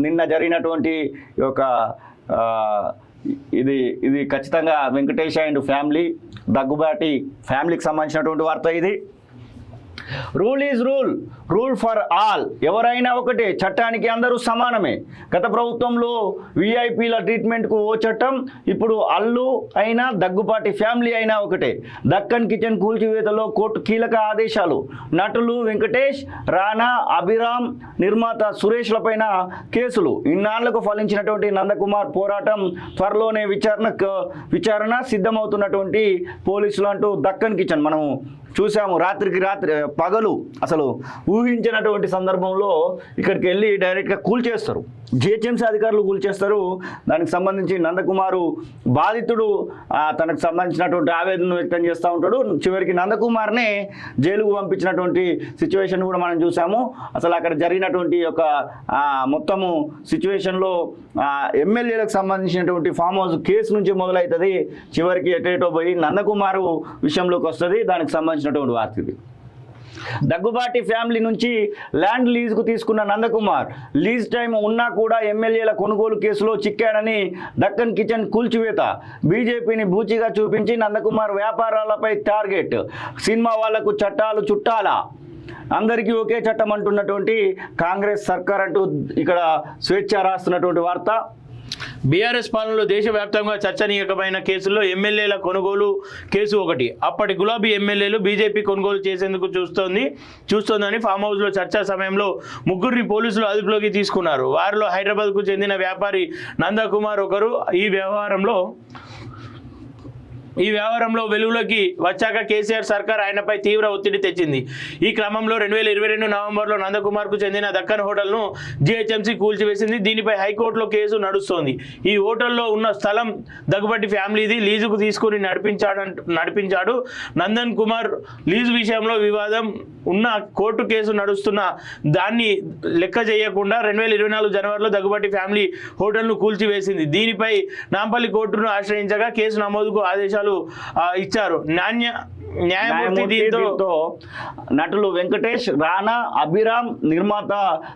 నిన్న జరిగినటువంటి ఒక ఇది ఇది ఖచ్చితంగా వెంకటేష్ అండ్ ఫ్యామిలీ, దగ్గుబాటి ఫ్యామిలీకి సంబంధించినటువంటి వార్త ఇది. Rule is rule, rule for all. ఎవరైనా ఒకటే, చట్టానికి అందరూ సమానమే. గత ప్రభుత్వంలో విఐపీల ట్రీట్మెంట్కు ఓ చట్టం, ఇప్పుడు అల్లు అయినా దగ్గుపాటి ఫ్యామిలీ అయినా ఒకటే. దక్కన్ కిచెన్ కూల్చివేతలో కోర్టు కీలక ఆదేశాలు. నటులు వెంకటేష్, రానా, అభిరామ్, నిర్మాత సురేష్లపైన కేసులు. ఇన్నాళ్లకు ఫలించినటువంటి నందకుమార్ పోరాటం త్వరలోనే విచారణ సిద్ధమవుతున్నటువంటి పోలీసులు అంటూ దక్కన్ కిచెన్ మనం చూసాము. రాత్రికి రాత్రి పగలు అసలు ఊహించినటువంటి సందర్భంలో ఇక్కడికి వెళ్ళి డైరెక్ట్గా కూల్చేస్తారు. జిహెచ్ఎంసీ అధికారులు కూల్చేస్తారు. దానికి సంబంధించి నందకుమారు బాధితుడు తనకు సంబంధించినటువంటి ఆవేదన వ్యక్తం చేస్తూ ఉంటాడు. చివరికి నందకుమార్నే జైలుకు పంపించినటువంటి సిచ్యువేషన్ కూడా మనం చూసాము. అసలు అక్కడ జరిగినటువంటి ఒక మొత్తము సిచ్యువేషన్లో ఎమ్మెల్యేలకు సంబంధించినటువంటి ఫామ్ హౌస్ కేసు నుంచి మొదలవుతుంది. చివరికి ఎటేటో పోయి నందకుమారు విషయంలోకి వస్తుంది. దానికి సంబంధించినటువంటి వార్త ఇది. దగ్గుబాటి ఫ్యామిలీ నుంచి ల్యాండ్ లీజుకు తీసుకున్న నందకుమార్ లీజ్ టైం ఉన్నా కూడా ఎమ్మెల్యేల కొనుగోలు కేసులో చిక్కాడని దక్కన్ కిచెన్ కూల్చివేత. బీజేపీని బూచిగా చూపించి నందకుమార్ వ్యాపారాలపై టార్గెట్. సినిమా వాళ్లకు చట్టాలు చుట్టాలా, అందరికీ ఒకే చట్టం అంటున్నటువంటి కాంగ్రెస్ సర్కార్ అంటూ ఇక్కడ స్వేచ్ఛ రాస్తున్నటువంటి వార్త. బీఆర్ఎస్ పాలనలో దేశవ్యాప్తంగా చర్చనీయకమైన కేసుల్లో ఎమ్మెల్యేల కొనుగోలు కేసు ఒకటి. అప్పటి గులాబీ ఎమ్మెల్యేలు బీజేపీ కొనుగోలు చేసేందుకు చూస్తోందని ఫామ్ హౌస్లో చర్చా సమయంలో ముగ్గురిని పోలీసులు అదుపులోకి తీసుకున్నారు. వారిలో హైదరాబాద్కు చెందిన వ్యాపారి నందకుమార్ ఒకరు. ఈ వ్యవహారంలో వెలుగులోకి వచ్చాక కేసీఆర్ సర్కార్ ఆయనపై తీవ్ర ఒత్తిడి తెచ్చింది. ఈ క్రమంలో 2022 నవంబర్లో నందకుమార్కు చెందిన దక్కన్ హోటల్ను జిహెచ్ఎంసీ కూల్చివేసింది. దీనిపై హైకోర్టులో కేసు నడుస్తోంది. ఈ హోటల్లో ఉన్న స్థలం దగ్గుబాటి ఫ్యామిలీది. లీజుకు తీసుకుని నడిపించాడు నందన్ కుమార్. లీజు విషయంలో వివాదం ఉన్న కోర్టు కేసు నడుస్తున్న దాన్ని లెక్క చేయకుండా 2024 జనవరిలో దగ్గుబాటి ఫ్యామిలీ హోటల్ను కూల్చివేసింది. దీనిపై నాంపల్లి కోర్టును ఆశ్రయించగా కేసు నమోదుకు ఆదేశాలు ఇచ్చారు న్యాయమూర్తి. దీంతో నటులు వెంకటేష్, రానా, అభిరామ్, నిర్మాత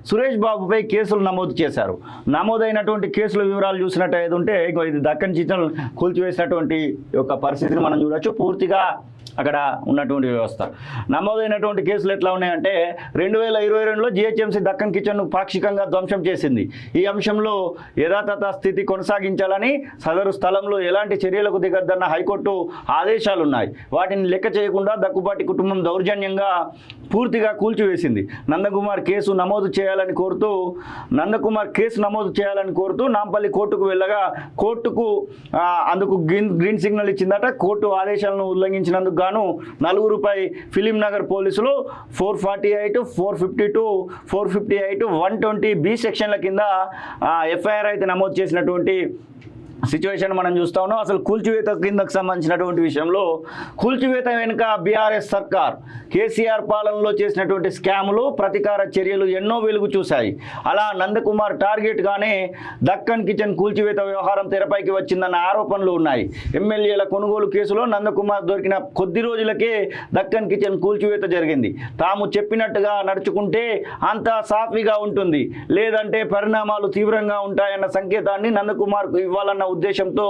సురేష్ బాబుపై కేసులు నమోదు చేశారు. నమోదైనటువంటి కేసుల వివరాలు చూసినట్టు ఉంటే ఇది దక్కన్ కిచెన్ కూల్చివేసినటువంటి ఒక పరిస్థితిని మనం చూడొచ్చు. పూర్తిగా అక్కడ ఉన్నటువంటి వ్యవస్థ. నమోదైనటువంటి కేసులు ఎట్లా ఉన్నాయంటే 2022లో జిహెచ్ఎంసీ దక్కన్ కిచెన్ను పాక్షికంగా ధ్వంసం చేసింది. ఈ అంశంలో యథాతథ స్థితి కొనసాగించాలని, సదరు స్థలంలో ఎలాంటి చర్యలకు దిగద్దన్న హైకోర్టు ఆదేశాలు ఉన్నాయి. వాటిని లెక్క చేయకుండా దగ్గుబాటి కుటుంబం దౌర్జన్యంగా పూర్తిగా కూల్చివేసింది. నందకుమార్ కేసు నమోదు చేయాలని కోరుతూ నాంపల్లి కోర్టుకు వెళ్ళగా కోర్టుకు అందుకు గ్రీన్ సిగ్నల్ ఇచ్చిందట. కోర్టు ఆదేశాలను ఉల్లంఘించినందుకు గాను నలుగురుపై ఫిలిం నగర్ పోలీసులు 448, 452, 458, 120B సెక్షన్ల కింద ఎఫ్ఐఆర్ అయితే నమోదు చేసినటువంటి సిచ్యువేషన్ మనం చూస్తా ఉన్నాం. అసలు కూల్చివేత కిందకు సంబంధించినటువంటి విషయంలో కూల్చివేత వెనుక బీఆర్ఎస్ సర్కార్ కేసీఆర్ పాలనలో చేసినటువంటి స్కాములు, ప్రతీకార చర్యలు ఎన్నో వెలుగు చూశాయి. అలా నందకుమార్ టార్గెట్గానే దక్కన్ కిచెన్ కూల్చివేత వ్యవహారం తెరపైకి వచ్చిందన్న ఆరోపణలు ఉన్నాయి. ఎమ్మెల్యేల కొనుగోలు కేసులో నందకుమార్ దొరికిన కొద్ది రోజులకే దక్కన్ కిచెన్ కూల్చివేత జరిగింది. తాము చెప్పినట్టుగా నడుచుకుంటే అంతా సాఫీగా ఉంటుంది, లేదంటే పరిణామాలు తీవ్రంగా ఉంటాయన్న సంకేతాన్ని నందకుమార్కు ఇవ్వాలన్న ఉద్దేశంతో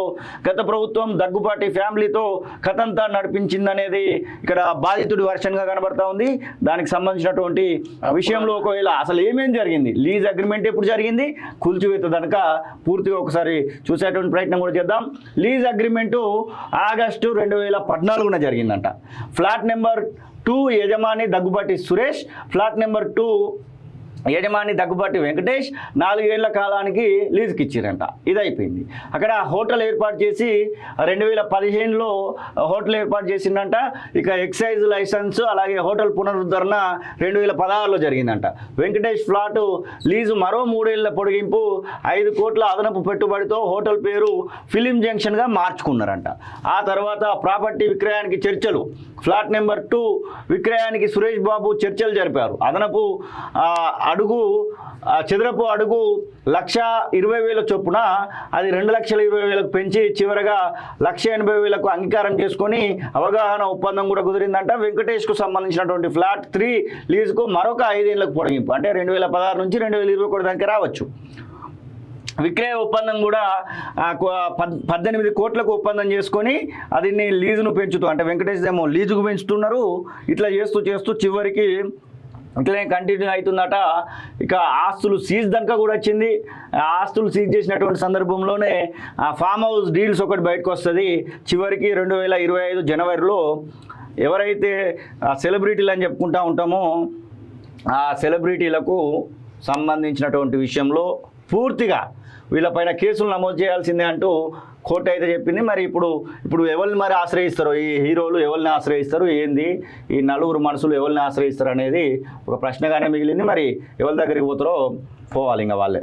గత ప్రభుత్వం దగ్గుబాటి ఫ్యామిలీతో కథంతా నడిపించిందనేది ఇక్కడ బాధితుడి వర్షన్గా కనబడతా ఉంది. దానికి సంబంధించినటువంటి విషయంలో ఒకవేళ అసలు ఏమేం జరిగింది, లీజ్ అగ్రిమెంట్ ఎప్పుడు జరిగింది, కూల్చివేత కనుక పూర్తిగా ఒకసారి చూసేటువంటి ప్రయత్నం కూడా చేద్దాం. లీజ్ అగ్రిమెంటు ఆగస్టు 2014 జరిగిందంట. ఫ్లాట్ నెంబర్ 2 యజమాని దగ్గుబాటి సురేష్, ఫ్లాట్ నెంబర్ 2 యజమాని దగ్గుబాటి వెంకటేష్ 4 ఏళ్ల కాలానికి లీజుకి ఇచ్చారంట. ఇది అయిపోయింది. అక్కడ హోటల్ ఏర్పాటు చేసి 2015లో హోటల్ ఏర్పాటు చేసిందంట. ఇక ఎక్సైజ్ లైసెన్స్ అలాగే హోటల్ పునరుద్ధరణ 2016లో జరిగిందంట. వెంకటేష్ ఫ్లాటు లీజు మరో 3 ఏళ్ల పొడిగింపు 5 కోట్ల అదనపు పెట్టుబడితో హోటల్ పేరు ఫిలిం జంక్షన్గా మార్చుకున్నారంట. ఆ తర్వాత ప్రాపర్టీ విక్రయానికి చర్చలు. ఫ్లాట్ నెంబర్ 2 విక్రయానికి సురేష్ బాబు చర్చలు జరిపారు. అదనపు చదరపు అడుగు 1,20,000 చొప్పున అది 2,20,000 పెంచి చివరగా 1,80,000 అంగీకారం చేసుకొని అవగాహన ఒప్పందం కూడా కుదిరిందంట. వెంకటేష్కు సంబంధించినటువంటి ఫ్లాట్ 3 లీజుకు మరొక 5 ఏళ్లకు పొడిగింపు, అంటే 2016 నుంచి 2021 దాకా రావచ్చు. విక్రయ ఒప్పందం కూడా 18 కోట్లకు ఒప్పందం చేసుకొని అది లీజును పెంచుతూ, అంటే వెంకటేష్ ఏమో లీజుకు పెంచుతున్నారు. ఇట్లా చేస్తూ చివరికి ఇట్లనే కంటిన్యూ అవుతుందట. ఇక ఆస్తులు సీజ్ దాకా కూడా వచ్చింది. ఆ ఆస్తులు సీజ్ చేసినటువంటి సందర్భంలోనే ఆ ఫామ్ హౌస్ డీల్స్ ఒకటి బయటకు వస్తుంది. చివరికి 2025 జనవరిలో ఎవరైతే సెలబ్రిటీలు అని చెప్పుకుంటూ ఉంటామో ఆ సెలబ్రిటీలకు సంబంధించినటువంటి విషయంలో పూర్తిగా వీళ్ళపైన కేసులు నమోదు చేయాల్సిందే అంటూ కోర్టు అయితే చెప్పింది. మరి ఇప్పుడు ఎవరిని మరి ఆశ్రయిస్తారు, ఈ హీరోలు ఎవరిని ఆశ్రయిస్తారు, ఏంది ఈ నలుగురు మనుషులు ఎవరిని ఆశ్రయిస్తారు అనేది ఒక ప్రశ్నగానే మిగిలింది. మరి ఎవరి దగ్గరికి పోతారో పోవాలి ఇంకా వాళ్ళే.